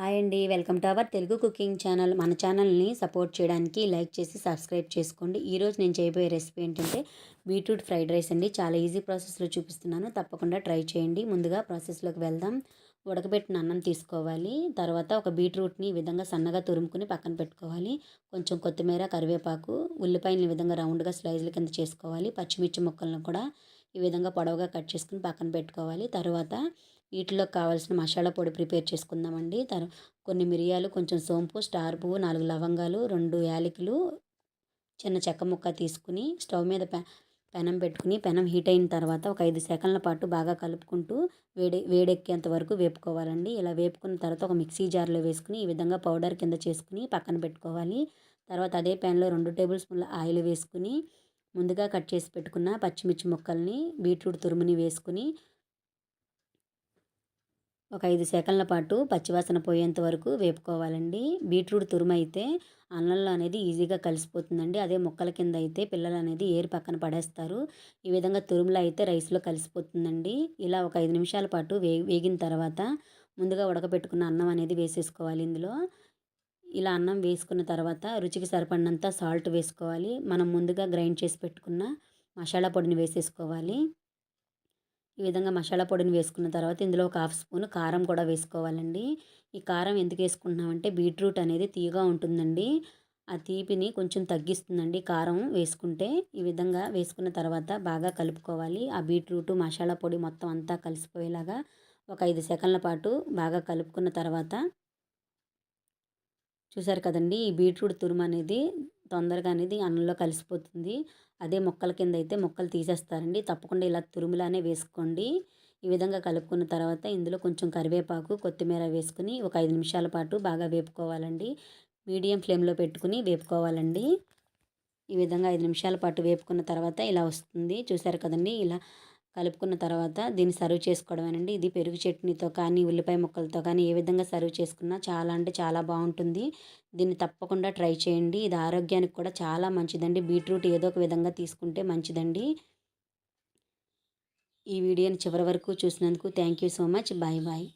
Hi అండి. Welcome to our Telugu cooking channel. మన ఛానల్ని సపోర్ట్ చేయడానికి లైక్ చేసి సబ్స్క్రైబ్ చేసుకోండి. ఈరోజు నేను చేయబోయే రెసిపీ ఏంటంటే బీట్రూట్ ఫ్రైడ్ రైస్ అండి. చాలా ఈజీ ప్రాసెస్లో చూపిస్తున్నాను, తప్పకుండా ట్రై చేయండి. ముందుగా ప్రాసెస్లోకి వెళ్దాం. ఉడకబెట్టిన అన్నం తీసుకోవాలి. తర్వాత ఒక బీట్రూట్ని ఈ విధంగా సన్నగా తురుముకుని పక్కన పెట్టుకోవాలి. కొంచెం కొత్తిమీర, కరివేపాకు, ఉల్లిపాయలను ఈ విధంగా రౌండ్గా స్లైజ్ల కింద చేసుకోవాలి. పచ్చిమిర్చి ముక్కలను కూడా ఈ విధంగా పొడవుగా కట్ చేసుకుని పక్కన పెట్టుకోవాలి. తర్వాత వీటిలోకి కావాల్సిన మసాలా పొడి ప్రిపేర్ చేసుకుందామండి. కొన్ని మిరియాలు, కొంచెం సోంపు, స్టార్ పువ్వు, 4 లవంగాలు, 2 యాలకులు, చిన్న చెక్క ముక్క తీసుకుని స్టవ్ మీద పెనం పెట్టుకుని పెనం హీట్ అయిన తర్వాత ఒక 5 సెకండ్ల పాటు బాగా కలుపుకుంటూ వేడెక్కేంత వరకు వేపుకోవాలండి. ఇలా వేపుకున్న తర్వాత ఒక మిక్సీ జార్లో వేసుకుని ఈ విధంగా పౌడర్ కింద చేసుకుని పక్కన పెట్టుకోవాలి. తర్వాత అదే ప్యాన్లో 2 టేబుల్ స్పూన్ల ఆయిల్ వేసుకుని ముందుగా కట్ చేసి పెట్టుకున్న పచ్చిమిర్చి ముక్కల్ని, బీట్రూట్ తురుముని వేసుకుని ఒక 5 సెకండ్ల పాటు పచ్చివాసన పోయేంత వరకు వేపుకోవాలండి. బీట్రూట్ తురుము అయితే అన్నంలో అనేది ఈజీగా కలిసిపోతుందండి. అదే ముక్కల కింద అయితే పిల్లలు అనేది ఏరి పక్కన పడేస్తారు. ఈ విధంగా తురుములో అయితే రైస్లో కలిసిపోతుందండి. ఇలా ఒక 5 నిమిషాల పాటు వేగిన తర్వాత ముందుగా ఉడకబెట్టుకున్న అన్నం అనేది వేసేసుకోవాలి ఇందులో. ఇలా అన్నం వేసుకున్న తర్వాత రుచికి సరిపడినంత సాల్ట్ వేసుకోవాలి. మనం ముందుగా గ్రైండ్ చేసి పెట్టుకున్న మసాలా పొడిని వేసేసుకోవాలి. ఈ విధంగా మసాలా పొడిని వేసుకున్న తర్వాత ఇందులో ఒక హాఫ్ స్పూన్ కారం కూడా వేసుకోవాలండి. ఈ కారం ఎందుకు వేసుకుంటున్నామంటే బీట్రూట్ అనేది తీయగా ఉంటుందండి. ఆ తీపిని కొంచెం తగ్గిస్తుందండి కారం వేసుకుంటే. ఈ విధంగా వేసుకున్న తర్వాత బాగా కలుపుకోవాలి. ఆ బీట్రూట్ మసాలా పొడి మొత్తం అంతా కలిసిపోయేలాగా ఒక 5 సెకండ్ల పాటు బాగా కలుపుకున్న తర్వాత చూసారు కదండి, ఈ బీట్రూట్ తురుము అనేది తొందరగా అనేది అన్నంలో కలిసిపోతుంది. అదే ముక్కల కింద అయితే ముక్కలు తీసేస్తారండి. తప్పకుండా ఇలా తురుములానే వేసుకోండి. ఈ విధంగా కలుపుకున్న తర్వాత ఇందులో కొంచెం కరివేపాకు, కొత్తిమీర వేసుకుని ఒక 5 నిమిషాల పాటు బాగా వేపుకోవాలండి. మీడియం ఫ్లేమ్లో పెట్టుకుని వేపుకోవాలండి. ఈ విధంగా 5 నిమిషాల పాటు వేపుకున్న తర్వాత ఇలా వస్తుంది. చూసారు కదండి, ఇలా కలుపుకున్న తర్వాత దీన్ని సర్వ్ చేసుకోవడమేనండి. ఇది పెరుగు చట్నీతో కానీ, ఉల్లిపాయ ముక్కలతో కానీ ఏ విధంగా సర్వ్ చేసుకున్నా చాలా అంటే చాలా బాగుంటుంది. దీన్ని తప్పకుండా ట్రై చేయండి. ఇది ఆరోగ్యానికి కూడా చాలా మంచిదండి. బీట్రూట్ ఏదో ఒక విధంగా తీసుకుంటే మంచిదండి. ఈ వీడియోని చివరి వరకు చూసినందుకు thank you so much. Bye bye.